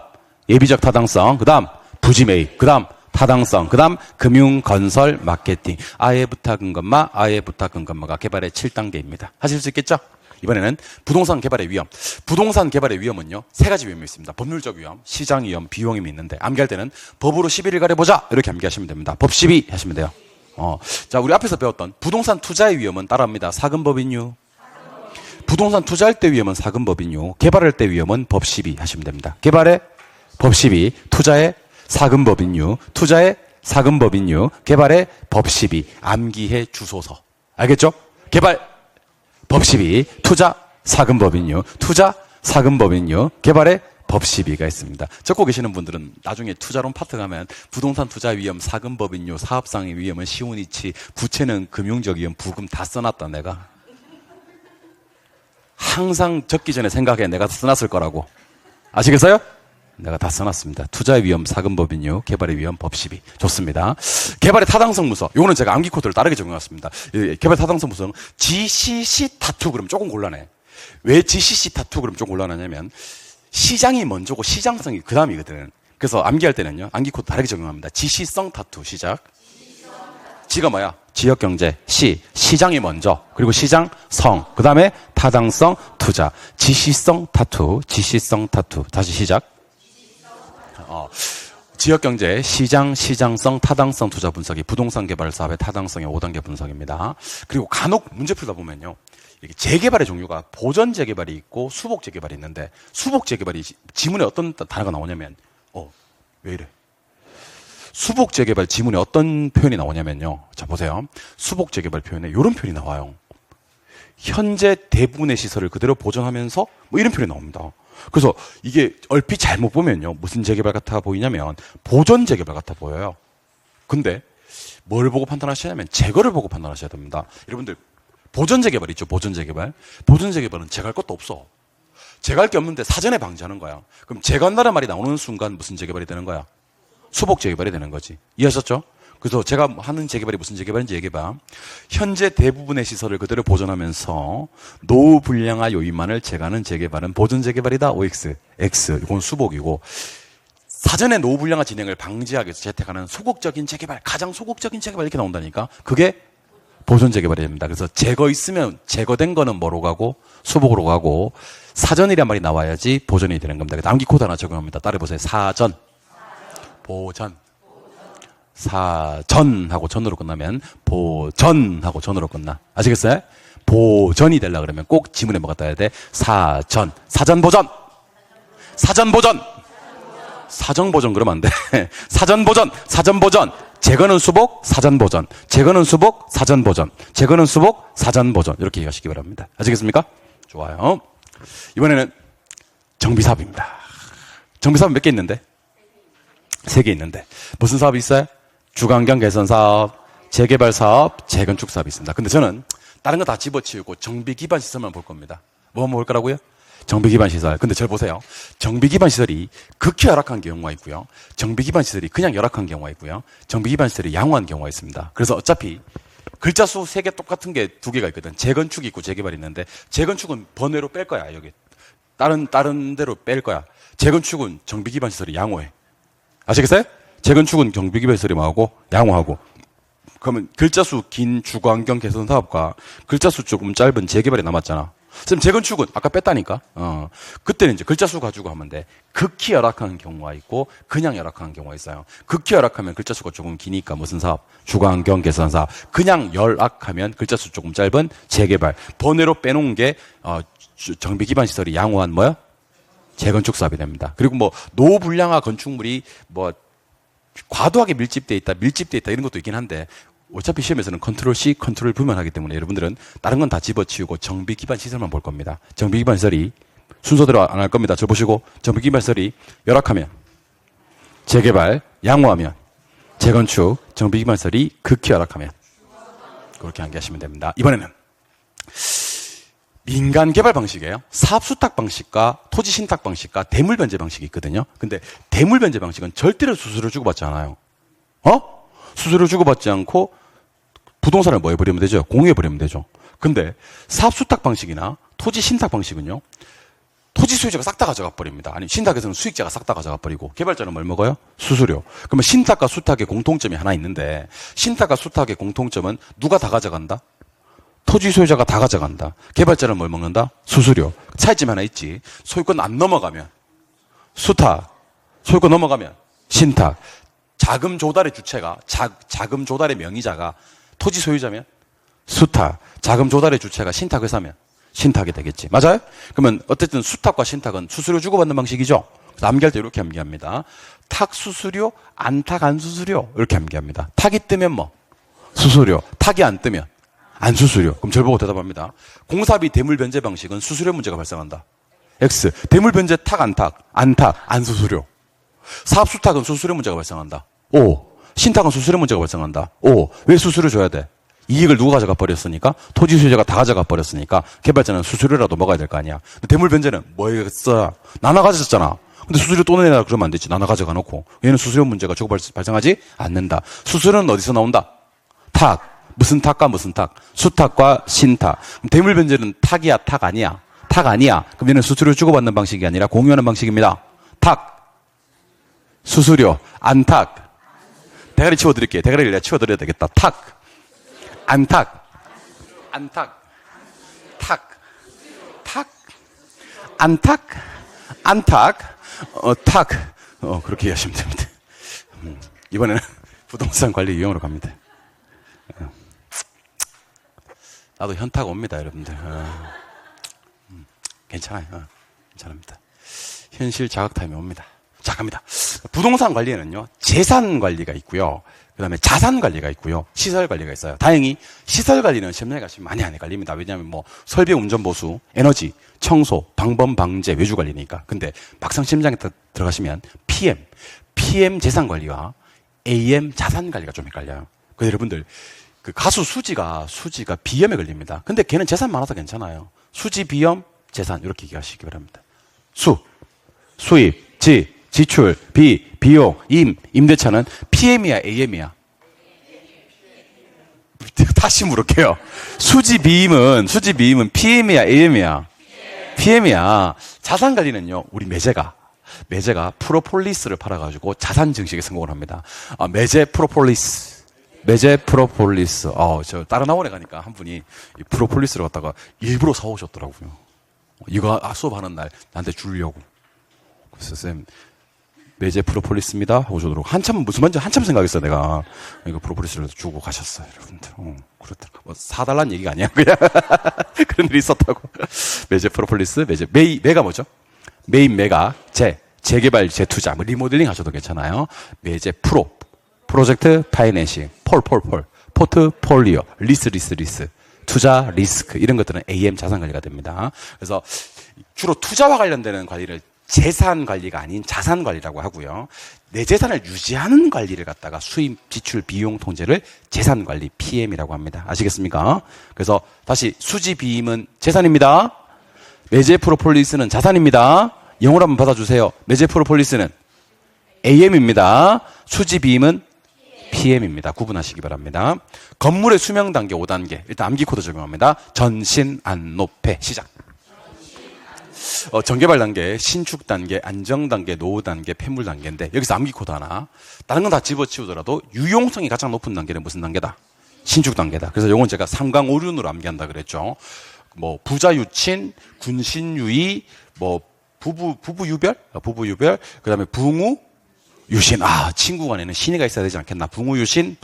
예비적 타당성. 그 다음, 부지매입. 그 다음, 타당성. 그 다음, 금융, 건설, 마케팅. 아예부터 근검마. 아예부터 근검마가 개발의 7단계입니다. 하실 수 있겠죠? 이번에는 부동산 개발의 위험. 부동산 개발의 위험은요, 3가지 위험이 있습니다. 법률적 위험, 시장 위험, 비용 위험이 있는데, 암기할 때는 법으로 11일 가려보자! 이렇게 암기하시면 됩니다. 법 12 하시면 돼요. 자, 우리 앞에서 배웠던 부동산 투자의 위험은 따라합니다. 사금법인유. 부동산 투자할 때 위험은 사금법인유. 개발할 때 위험은 법 12 하시면 됩니다. 개발의 법 12, 투자의 사금법인유, 투자의 사금법인유, 개발의 법 12, 암기해 주소서. 알겠죠? 개발 법 12, 투자 사금법인유, 투자 사금법인유, 개발의 법 12가 있습니다. 적고 계시는 분들은 나중에 투자론 파트 가면 부동산 투자 위험, 사금법인유, 사업상의 위험은 시운이치, 부채는 금융적 위험, 부금 다 써놨다 내가. 항상 적기 전에 생각해. 내가 써놨을 거라고. 아시겠어요? 내가 다 써놨습니다. 투자의 위험, 사금법인유, 개발의 위험, 법 12. 좋습니다. 개발의 타당성 무서. 요거는 제가 암기 코드를 다르게 적용해왔습니다. 개발 타당성 무서는 GCC 타투 그러면 조금 곤란해. 왜 GCC 타투 그러면 조금 곤란하냐면 시장이 먼저고 시장성이 그 다음이거든. 그래서 암기할 때는요, 암기 코드 다르게 적용합니다. 지시성 타투 시작. 지가 뭐야? 지역경제. 시장이 먼저. 그리고 시장성. 그 다음에 타당성 투자. 지시성 타투. 지시성 타투. 다시 시작. 지역경제, 시장성, 타당성 투자 분석이 부동산 개발 사업의 타당성의 5단계 분석입니다. 그리고 간혹 문제 풀다 보면요. 이게 재개발의 종류가 보전 재개발이 있고 수복 재개발이 있는데 수복 재개발이 지문에 어떤 단어가 나오냐면 왜 이래? 수복 재개발 지문에 어떤 표현이 나오냐면요. 자, 보세요. 수복 재개발 표현에 이런 표현이 나와요. 현재 대부분의 시설을 그대로 보존하면서 이런 표현이 나옵니다. 그래서 이게 얼핏 잘못 보면요. 무슨 재개발 같아 보이냐면 보존 재개발 같아 보여요. 근데 뭘 보고 판단하시냐면 재거를 보고 판단하셔야 됩니다. 여러분들 보존 재개발 있죠. 보존 재개발. 보존 재개발은 재갈 것도 없어. 재갈 게 없는데 사전에 방지하는 거야. 그럼 재간다는 말이 나오는 순간 무슨 재개발이 되는 거야? 수복 재개발이 되는 거지. 이해하셨죠? 그래서 제가 하는 재개발이 무슨 재개발인지 얘기해봐. 현재 대부분의 시설을 그대로 보존하면서 노후 불량화 요인만을 제거하는 재개발은 보존 재개발이다. OX, X. 이건 수복이고 사전에 노후 불량화 진행을 방지하기 위해서 채택하는 소극적인 재개발, 가장 소극적인 재개발 이렇게 나온다니까. 그게 보존 재개발이 됩니다. 그래서 제거 있으면 제거된 거는 뭐로 가고 수복으로 가고 사전이란 말이 나와야지 보존이 되는 겁니다. 암기 코드 하나 적용합니다. 따라해보세요. 사전, 보전. 사전하고 전으로 끝나면 보전하고 전으로 끝나. 아시겠어요? 보전이 되려 그러면 꼭 지문에 뭐가 떠야 돼? 사전. 사전보전. 사전보전. 사정보전 그러면 안 돼. 사전보전. 사전보전. 제거는 수복, 사전보전. 제거는 수복, 사전보전. 제거는 수복, 사전보전. 이렇게 이해하시기 바랍니다. 아시겠습니까? 좋아요. 이번에는 정비사업입니다. 정비사업 몇 개 있는데? 3개 있는데. 무슨 사업이 있어요? 주간경 개선 사업, 재개발 사업, 재건축 사업이 있습니다. 근데 저는 다른 거 다 집어치우고 정비 기반 시설만 볼 겁니다. 뭐만 볼 거라고요? 정비 기반 시설. 근데 저 보세요. 정비 기반 시설이 극히 열악한 경우가 있고요. 정비 기반 시설이 그냥 열악한 경우가 있고요. 정비 기반 시설이 양호한 경우가 있습니다. 그래서 어차피 글자 수 3개 똑같은 게 2개가 있거든. 재건축이 있고 재개발이 있는데 재건축은 번외로 뺄 거야. 여기 다른 데로 뺄 거야. 재건축은 정비 기반 시설이 양호해. 아시겠어요? 재건축은 정비 기반 시설이 뭐하고 양호하고. 그러면 글자 수 긴 주거환경 개선 사업과 글자 수 조금 짧은 재개발이 남았잖아. 지금 재건축은 아까 뺐다니까. 그때는 이제 글자 수 가지고 하면 돼. 극히 열악한 경우가 있고 그냥 열악한 경우가 있어요. 극히 열악하면 글자 수가 조금 기니까 무슨 사업? 주거환경 개선 사업. 그냥 열악하면 글자 수 조금 짧은 재개발. 번외로 빼놓은 게 정비 기반 시설이 양호한 뭐야? 재건축 사업이 됩니다. 그리고 뭐 노불량화 건축물이 뭐 과도하게 밀집돼 있다 이런 것도 있긴 한데 어차피 시험에서는 컨트롤 C, 컨트롤 V만 하기 때문에 여러분들은 다른 건 다 집어치우고 정비 기반 시설만 볼 겁니다. 정비 기반 시설이 순서대로 안 할 겁니다. 저 보시고 정비 기반 시설이 열악하면 재개발, 양호하면 재건축, 정비 기반 시설이 극히 열악하면 그렇게 암기하시면 됩니다. 이번에는 민간 개발 방식이에요. 사업 수탁 방식과 토지 신탁 방식과 대물 변제 방식이 있거든요. 근데 대물 변제 방식은 절대로 수수료 주고받지 않아요. 수수료 주고받지 않고 부동산을 뭐 해버리면 되죠? 공유해버리면 되죠. 근데 사업 수탁 방식이나 토지 신탁 방식은요. 토지 소유자가 싹 다 가져가 버립니다. 아니면 신탁에서는 수익자가 싹 다 가져가 버리고 개발자는 뭘 먹어요? 수수료. 그러면 신탁과 수탁의 공통점이 하나 있는데 신탁과 수탁의 공통점은 누가 다 가져간다? 토지 소유자가 다 가져간다. 개발자는 뭘 먹는다? 수수료. 차이점 하나 있지. 소유권 안 넘어가면 수탁, 소유권 넘어가면 신탁. 자금 조달의 주체가 자금 조달의 명의자가 토지 소유자면 수탁, 자금 조달의 주체가 신탁회사면 신탁이 되겠지. 맞아요? 그러면 어쨌든 수탁과 신탁은 수수료 주고받는 방식이죠. 암기할 때 이렇게 암기합니다. 탁 수수료, 안탁 안 수수료 이렇게 암기합니다. 탁이 뜨면 뭐? 수수료. 탁이 안 뜨면 안 수수료. 그럼 절 보고 대답합니다. 공사비 대물 변제 방식은 수수료 문제가 발생한다. X. 대물 변제 탁, 안 수수료. 사업 수탁은 수수료 문제가 발생한다. O. 신탁은 수수료 문제가 발생한다. O. 왜 수수료 줘야 돼? 이익을 누가 가져가 버렸으니까? 토지 소유자가 다 가져가 버렸으니까 개발자는 수수료라도 먹어야 될 거 아니야. 근데 대물 변제는 뭐겠어? 나눠 가졌잖아. 근데 수수료 또 내라 그러면 안 되지. 나눠 가져가 놓고. 얘는 수수료 문제가 주고 발생하지 않는다. 수수료는 어디서 나온다? 탁. 무슨 탁과 무슨 탁? 수탁과 신탁. 그럼 대물 변제는 탁이야, 탁 아니야? 탁 아니야. 그럼 얘는 수수료 주고받는 방식이 아니라 공유하는 방식입니다. 탁. 수수료. 안탁. 대가리 치워드릴게요. 대가리를 내가 치워드려야 되겠다. 탁. 안탁. 안탁. 탁. 탁. 안탁. 안탁. 탁. 그렇게 이해하시면 됩니다. 이번에는 부동산 관리 유형으로 갑니다. 나도 현타가 옵니다, 여러분들. 괜찮아요. 괜찮습니다. 현실 자각 타임이 옵니다. 자, 갑니다. 부동산 관리에는요, 재산 관리가 있고요. 그 다음에 자산 관리가 있고요. 시설 관리가 있어요. 다행히 시설 관리는 시험장에 가시면 많이 안 걸립니다. 왜냐하면 뭐 설비 운전 보수, 에너지, 청소, 방범 방제, 외주 관리니까. 근데 막상 시험장에 들어가시면 PM 재산 관리와 AM 자산 관리가 좀 헷갈려요. 그래서 여러분들 그 가수 수지가 비염에 걸립니다. 근데 걔는 재산 많아서 괜찮아요. 수지, 비염, 재산 이렇게 얘기하시기 바랍니다. 수입, 지출, 비용, 임대차는 PM이야, AM이야? 다시 물을게요. 수지 비임은 PM이야, AM이야? PM이야. 자산 관리는요, 우리 매제가 프로폴리스를 팔아가지고 자산 증식에 성공을 합니다. 매제 프로폴리스. 저 다른 학원에 가니까 한 분이 이 프로폴리스를 갖다가 일부러 사오셨더라고요. 이거 수업하는 날 나한테 주려고. 그래서 쌤, 매제 프로폴리스입니다. 하고 주도록. 한참, 무슨 말인지 한참 생각했어, 내가. 이거 프로폴리스를 주고 가셨어요, 여러분들. 그렇더라고. 뭐, 사달라는 얘기가 아니야, 그냥. 그런 일이 있었다고. 매제 프로폴리스, 매가 뭐죠? 메인 매가, 재개발, 재투자, 뭐, 리모델링 하셔도 괜찮아요. 매제 프로젝트 파이낸싱, 포트폴리오, 리스. 투자, 리스크, 이런 것들은 AM 자산 관리가 됩니다. 그래서 주로 투자와 관련되는 관리를 재산 관리가 아닌 자산 관리라고 하고요. 내 재산을 유지하는 관리를 갖다가 수입, 지출, 비용 통제를 재산 관리, PM이라고 합니다. 아시겠습니까? 그래서 다시 수지 비임은 재산입니다. 매제 프로폴리스는 자산입니다. 영어로 한번 받아주세요. 매제 프로폴리스는 AM입니다. 수지 비임은 PM입니다. 구분하시기 바랍니다. 건물의 수명 단계 5단계. 일단 암기 코드 적용합니다. 전신, 안노폐, 시작. 전개발 단계, 신축 단계, 안정 단계, 노후 단계, 폐물 단계인데 여기서 암기 코드 하나. 다른 건 다 집어치우더라도 유용성이 가장 높은 단계는 무슨 단계다? 신축 단계다. 그래서 요건 제가 3강 5륜으로 암기한다 그랬죠. 뭐 부자 유친, 군신 유의, 뭐 부부 유별, 그다음에 붕우 유신. 친구 간에는 신이가 있어야 되지 않겠나? 붕우 유신.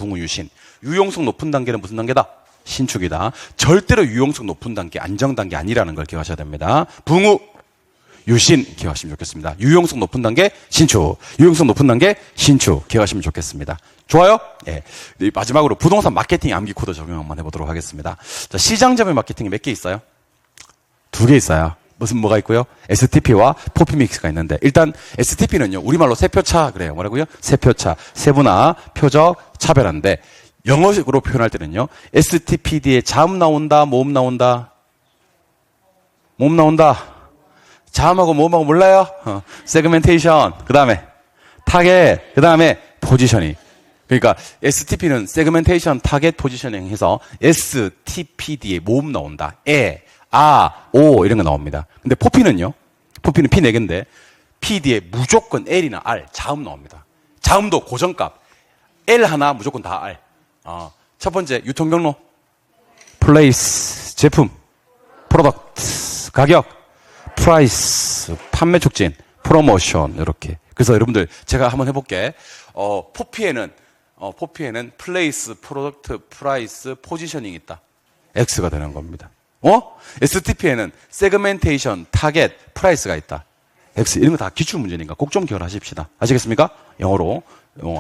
유용성 높은 단계는 무슨 단계다? 신축이다. 절대로 유용성 높은 단계, 안정 단계 아니라는 걸 기억하셔야 됩니다. 붕우 유신 기억하시면 좋겠습니다. 유용성 높은 단계 신축, 유용성 높은 단계 신축 기억하시면 좋겠습니다. 좋아요? 예. 마지막으로 부동산 마케팅 암기 코드 적용 한번 해보도록 하겠습니다. 자, 시장점의 마케팅이 몇 개 있어요? 2개 있어요. 뭐가 있고요? STP와 포피 믹스가 있는데, 일단 STP는요, 우리말로 세표차 그래요. 뭐라고요? 세표차, 세분화, 표적, 차별화인데, 영어식으로 표현할 때는요, STPD에 자음 나온다, 모음 나온다? 모음 나온다. 자음하고 모음하고 몰라요? 세그멘테이션, 그 다음에 타겟, 그 다음에 포지셔닝. 그러니까 STP는 세그멘테이션, 타겟, 포지셔닝 해서 STPD에 모음 나온다. 오 이런 거 나옵니다. 근데 포피는요? 포피는 P 4개인데 PD에 무조건 L이나 R, 자음 나옵니다. 자음도 고정값. L 하나 무조건 다 R. 첫 번째 유통경로, 플레이스, 제품, 프로덕트, 가격, 프라이스, 판매 촉진, 프로모션 이렇게. 그래서 여러분들 제가 한번 해볼게. 포피에는 플레이스, 프로덕트, 프라이스, 포지셔닝이 있다. X가 되는 겁니다. STP에는 세그멘테이션, 타겟, 프라이스가 있다. X. 이런 거 다 기출 문제니까 꼭 좀 기억하십시다. 아시겠습니까? 영어로.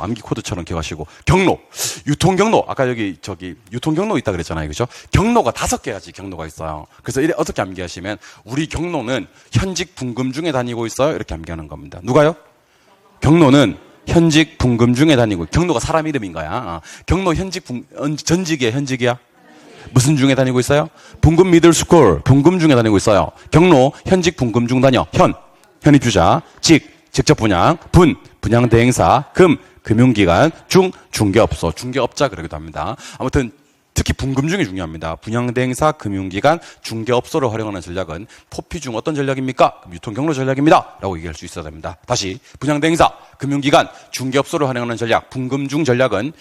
암기 코드처럼 기억하시고. 경로. 유통 경로. 아까 유통 경로 있다 그랬잖아요. 그죠? 경로가 5개가지 경로가 있어요. 그래서 어떻게 암기하시면, 우리 경로는 현직 분금 중에 다니고 있어요. 이렇게 암기하는 겁니다. 누가요? 경로는 현직 분금 중에 다니고, 경로가 사람 이름인 거야. 경로 전직이야, 현직이야? 무슨 중에 다니고 있어요? 분금 미들스쿨, 분금 중에 다니고 있어요. 경로, 현직 분금 중 다녀. 현입주자, 직접 분양, 분양 대행사, 금융기관, 중개업소, 중개업자 그러기도 합니다. 아무튼 특히 분금 중이 중요합니다. 분양 대행사, 금융기관, 중개업소를 활용하는 전략은 포피 중 어떤 전략입니까? 유통경로 전략입니다. 라고 얘기할 수 있어야 됩니다. 다시, 분양 대행사, 금융기관, 중개업소를 활용하는 전략, 분금 중 전략은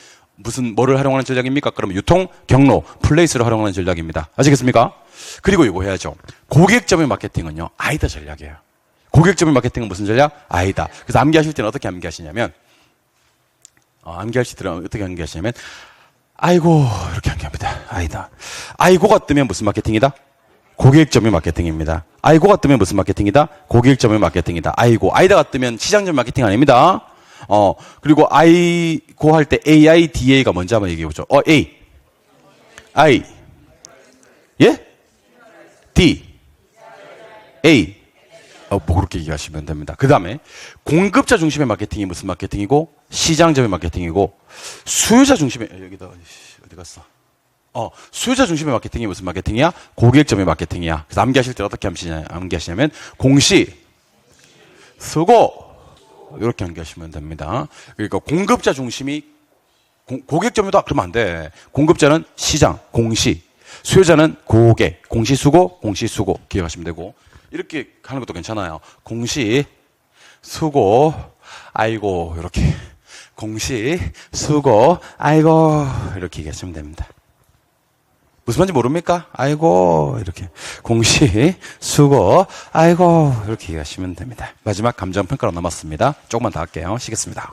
뭐를 활용하는 전략입니까? 그러면 유통, 경로, 플레이스를 활용하는 전략입니다. 아시겠습니까? 그리고 이거 해야죠. 고객점의 마케팅은요, 아이다 전략이에요. 고객점의 마케팅은 무슨 전략? 아이다. 그래서 암기하실 때는 어떻게 암기하시냐면, 어떻게 암기하시냐면, 아이고, 이렇게 암기합니다. 아이다. 아이고가 뜨면 무슨 마케팅이다? 고객점의 마케팅입니다. 아이고가 뜨면 무슨 마케팅이다? 고객점의 마케팅이다. 아이다가 뜨면 시장점 마케팅 아닙니다. 그리고 아이고 할 때 AIDA가 뭔지 한번 얘기해 보죠. I. 예? D. A. 뭐 그렇게 얘기하시면 됩니다. 그 다음에 공급자 중심의 마케팅이 무슨 마케팅이고, 시장점의 마케팅이고, 수요자 중심의, 여기다, 어디 갔어? 수요자 중심의 마케팅이 무슨 마케팅이야? 고객점의 마케팅이야. 그래서 암기하실 때 어떻게 암기하시냐면, 공시, 수고, 이렇게 암기하시면 됩니다. 그러니까 공급자 중심이 고객점이다 그러면 안 돼. 공급자는 시장, 공시, 수요자는 고객, 공시수고, 공시수고 기억하시면 되고, 이렇게 하는 것도 괜찮아요. 공시, 수고, 아이고 이렇게. 공시, 수고, 아이고 이렇게 얘기하시면 됩니다. 무슨 말인지 모릅니까? 아이고 이렇게. 공시, 수고, 아이고 이렇게 얘기하시면 됩니다. 마지막 감정평가로 남았습니다. 조금만 더 할게요. 쉬겠습니다.